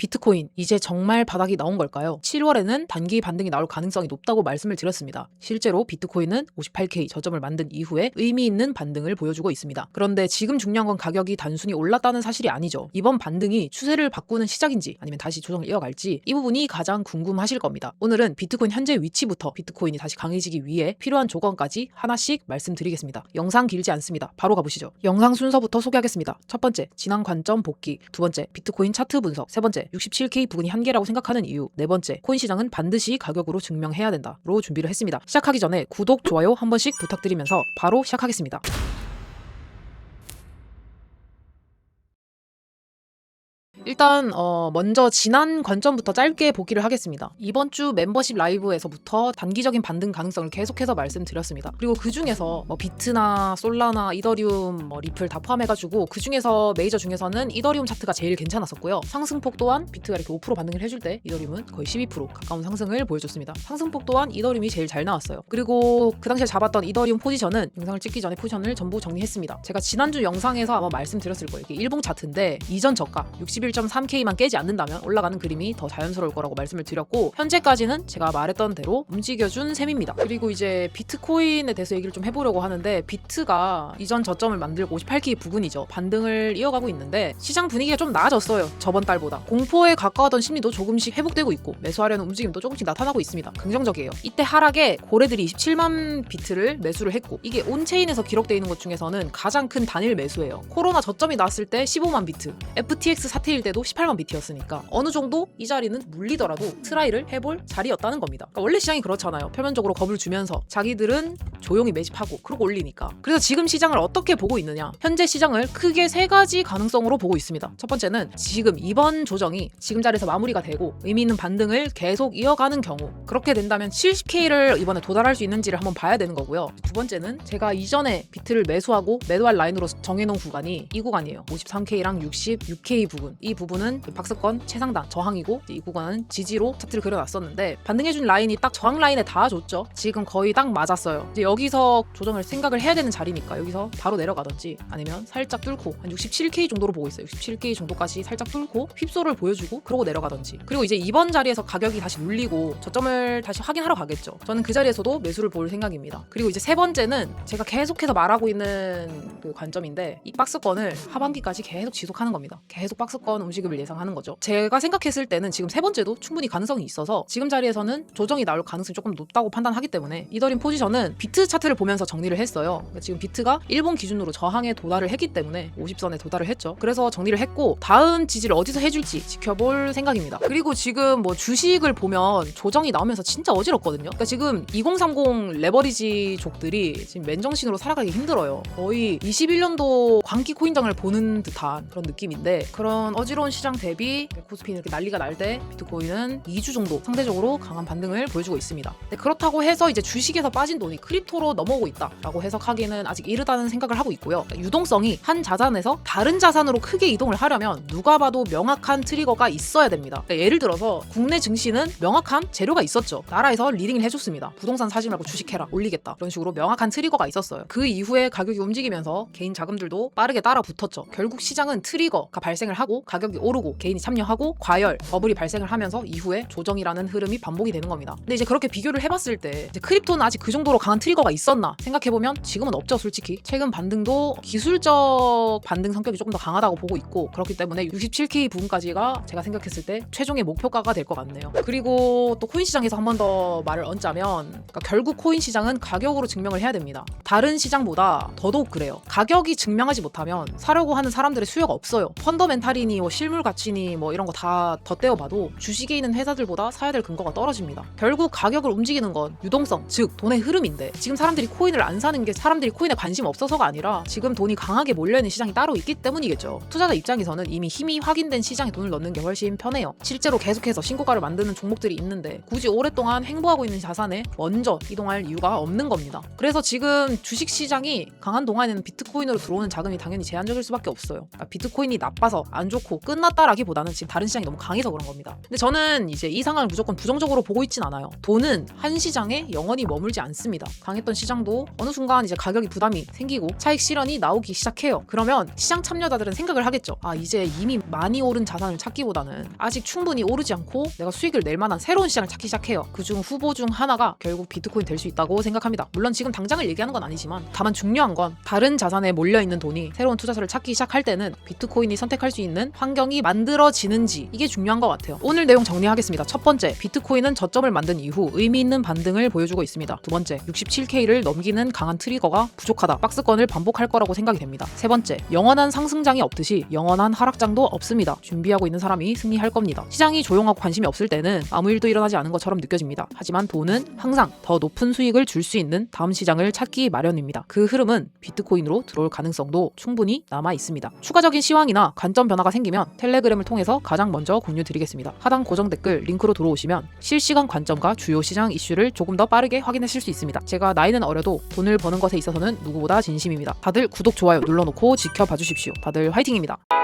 비트코인 이제 정말 바닥이 나온 걸까요? 7월에는 단기 반등이 나올 가능성이 높다고 말씀을 드렸습니다. 실제로 비트코인은 58K 저점을 만든 이후에 의미 있는 반등을 보여주고 있습니다. 그런데 지금 중요한 건 가격이 단순히 올랐다는 사실이 아니죠. 이번 반등이 추세를 바꾸는 시작인지 아니면 다시 조정을 이어갈지 이 부분이 가장 궁금하실 겁니다. 오늘은 비트코인 현재 위치부터 비트코인이 다시 강해지기 위해 필요한 조건까지 하나씩 말씀드리겠습니다. 영상 길지 않습니다. 바로 가보시죠. 영상 순서부터 소개하겠습니다. 첫 번째, 지난 관점 복귀. 두 번째, 비트코인 차트 분석. 세 번째, 67K 부근이 한계라고 생각하는 이유. 네 번째, 코인 시장은 반드시 가격으로 증명해야 된다로 준비를 했습니다. 시작하기 전에 구독, 좋아요 한 번씩 부탁드리면서 바로 시작하겠습니다. 일단 먼저 지난 관점부터 짧게 보기를 하겠습니다. 이번 주 멤버십 라이브에서부터 단기적인 반등 가능성을 계속해서 말씀드렸습니다. 그리고 그 중에서 비트나 솔라나 이더리움, 리플 다 포함해가지고 그 중에서 메이저 중에서는 이더리움 차트가 제일 괜찮았었고요. 상승폭 또한 비트가 이렇게 5% 반등을 해줄 때 이더리움은 거의 12% 가까운 상승을 보여줬습니다. 상승폭 또한 이더리움이 제일 잘 나왔어요. 그리고 그 당시에 잡았던 이더리움 포지션은 영상을 찍기 전에 포지션을 전부 정리했습니다. 제가 지난주 영상에서 아마 말씀드렸을 거예요. 이게 일봉 차트인데 이전 저가 61.3K만 깨지 않는다면 올라가는 그림이 더 자연스러울 거라고 말씀을 드렸고, 현재까지는 제가 말했던 대로 움직여준 셈입니다. 그리고 이제 비트코인에 대해서 얘기를 좀 해보려고 하는데, 비트가 이전 저점을 만들고 58K 부근이죠. 반등을 이어가고 있는데 시장 분위기가 좀 나아졌어요. 저번 달보다. 공포에 가까웠던 심리도 조금씩 회복되고 있고 매수하려는 움직임도 조금씩 나타나고 있습니다. 긍정적이에요. 이때 하락에 고래들이 27만 비트를 매수를 했고, 이게 온체인에서 기록되어 있는 것 중에서는 가장 큰 단일 매수예요. 코로나 저점이 났을 때 15만 비트, FTX 사태일 때도 18만 비트였으니까 어느 정도 이 자리는 물리더라도 트라이를 해볼 자리였다는 겁니다. 그러니까 원래 시장이 그렇잖아요. 표면적으로 겁을 주면서 자기들은 조용히 매집하고 그러고 올리니까. 그래서 지금 시장을 어떻게 보고 있느냐? 현재 시장을 크게 세 가지 가능성으로 보고 있습니다. 첫 번째는 지금 이번 조정이 지금 자리에서 마무리가 되고 의미 있는 반등을 계속 이어가는 경우, 그렇게 된다면 70K를 이번에 도달할 수 있는지를 한번 봐야 되는 거고요. 두 번째는 제가 이전에 비트를 매수하고 매도할 라인으로 정해놓은 구간이 이 구간이에요. 53K랑 66K 부분. 이 부분은 박스권 최상단 저항이고, 이 구간은 지지로 차트를 그려놨었는데 반등해준 라인이 딱 저항 라인에 닿아줬죠. 지금 거의 딱 맞았어요. 이제 여기서 조정을 생각을 해야 되는 자리니까 여기서 바로 내려가든지 아니면 살짝 뚫고 한 67K 정도로 보고 있어요. 67K 정도까지 살짝 뚫고 휩소를 보여주고 그러고 내려가든지. 그리고 이제 이번 자리에서 가격이 다시 눌리고 저점을 다시 확인하러 가겠죠. 저는 그 자리에서도 매수를 볼 생각입니다. 그리고 이제 세 번째는 제가 계속해서 말하고 있는 그 관점인데, 이 박스권을 하반기까지 계속 지속하는 겁니다. 계속 박스권 움직임을 예상하는 거죠. 제가 생각했을 때는 지금 세 번째도 충분히 가능성이 있어서 지금 자리에서는 조정이 나올 가능성이 조금 높다고 판단하기 때문에 이더리움 포지션은 비트 차트를 보면서 정리를 했어요. 그러니까 지금 비트가 일본 기준으로 저항에 도달을 했기 때문에 50선에 도달을 했죠. 그래서 정리를 했고 다음 지지를 어디서 해줄지 지켜볼 생각입니다. 그리고 지금 주식을 보면 조정이 나오면서 진짜 어지럽거든요. 그러니까 지금 2030 레버리지족들이 지금 맨정신으로 살아가기 힘들어요. 거의 21년도 광기 코인장을 보는 듯한 그런 느낌인데, 그런 어지러운 시장 대비 코스피는 이렇게 난리가 날 때 비트코인은 2주 정도 상대적으로 강한 반등을 보여주고 있습니다. 그렇다고 해서 이제 주식에서 빠진 돈이 크립토로 넘어오고 있다라고 해석하기는 아직 이르다는 생각을 하고 있고요. 유동성이 한 자산에서 다른 자산으로 크게 이동을 하려면 누가 봐도 명확한 트리거가 있어야 됩니다. 예를 들어서 국내 증시는 명확한 재료가 있었죠. 나라에서 리딩을 해줬습니다. 부동산 사지 말고 주식해라, 올리겠다, 그런 식으로 명확한 트리거가 있었어요. 그 이후에 가격이 움직이면서 개인 자금들도 빠르게 따라 붙었죠. 결국 시장은 트리거가 발생을 하고 가격이 오르고 개인이 참여하고 과열, 버블이 발생을 하면서 이후에 조정이라는 흐름이 반복이 되는 겁니다. 근데 이제 그렇게 비교를 해봤을 때 이제 크립토는 아직 그 정도로 강한 트리거가 있었나 생각해보면 지금은 없죠. 솔직히 최근 반등도 기술적 반등 성격이 조금 더 강하다고 보고 있고, 그렇기 때문에 67K 부분까지가 제가 생각했을 때 최종의 목표가가 될 것 같네요. 그리고 또 코인 시장에서 한 번 더 말을 얹자면, 그러니까 결국 코인 시장은 가격으로 증명을 해야 됩니다. 다른 시장보다 더더욱 그래요. 가격이 증명하지 못하면 사려고 하는 사람들의 수요가 없어요. 펀더멘탈이니 실물 가치니 이런 거 다 덧대어봐도 주식에 있는 회사들보다 사야 될 근거가 떨어집니다. 결국 가격을 움직이는 건 유동성, 즉 돈의 흐름인데, 지금 사람들이 코인을 안 사는 게 사람들이 코인에 관심 없어서가 아니라 지금 돈이 강하게 몰려있는 시장이 따로 있기 때문이겠죠. 투자자 입장에서는 이미 힘이 확인된 시장에 돈을 넣는 게 훨씬 편해요. 실제로 계속해서 신고가를 만드는 종목들이 있는데 굳이 오랫동안 횡보하고 있는 자산에 먼저 이동할 이유가 없는 겁니다. 그래서 지금 주식시장이 강한 동안에는 비트코인으로 들어오는 자금이 당연히 제한적일 수밖에 없어요. 그러니까 비트코인이 나빠서 안 좋고 않고 끝났다라기보다는 지금 다른 시장이 너무 강해서 그런 겁니다. 근데 저는 이제 이 상황을 무조건 부정적으로 보고 있진 않아요. 돈은 한 시장에 영원히 머물지 않습니다. 강했던 시장도 어느 순간 이제 가격이 부담이 생기고 차익 실현이 나오기 시작해요. 그러면 시장 참여자들은 생각을 하겠죠. 아, 이제 이미 많이 오른 자산을 찾기보다는 아직 충분히 오르지 않고 내가 수익을 낼 만한 새로운 시장을 찾기 시작해요. 그중 후보 중 하나가 결국 비트코인 될 수 있다고 생각합니다. 물론 지금 당장을 얘기하는 건 아니지만 다만 중요한 건 다른 자산에 몰려있는 돈이 새로운 투자처를 찾기 시작할 때는 비트코인이 선택할 수 있는 환경이 만들어지는지, 이게 중요한 것 같아요. 오늘 내용 정리하겠습니다. 첫 번째, 비트코인은 저점을 만든 이후 의미 있는 반등을 보여주고 있습니다. 두 번째, 67K를 넘기는 강한 트리거가 부족하다. 박스권을 반복할 거라고 생각이 됩니다. 세 번째, 영원한 상승장이 없듯이 영원한 하락장도 없습니다. 준비하고 있는 사람이 승리할 겁니다. 시장이 조용하고 관심이 없을 때는 아무 일도 일어나지 않은 것처럼 느껴집니다. 하지만 돈은 항상 더 높은 수익을 줄 수 있는 다음 시장을 찾기 마련입니다. 그 흐름은 비트코인으로 들어올 가능성도 충분히 남아 있습니다. 추가적인 시황이나 관점 변화가 생기면 텔레그램을 통해서 가장 먼저 공유 드리겠습니다. 하단 고정 댓글 링크로 들어오시면 실시간 관점과 주요 시장 이슈를 조금 더 빠르게 확인하실 수 있습니다. 제가 나이는 어려도 돈을 버는 것에 있어서는 누구보다 진심입니다. 다들 구독, 좋아요 눌러놓고 지켜봐 주십시오. 다들 화이팅입니다.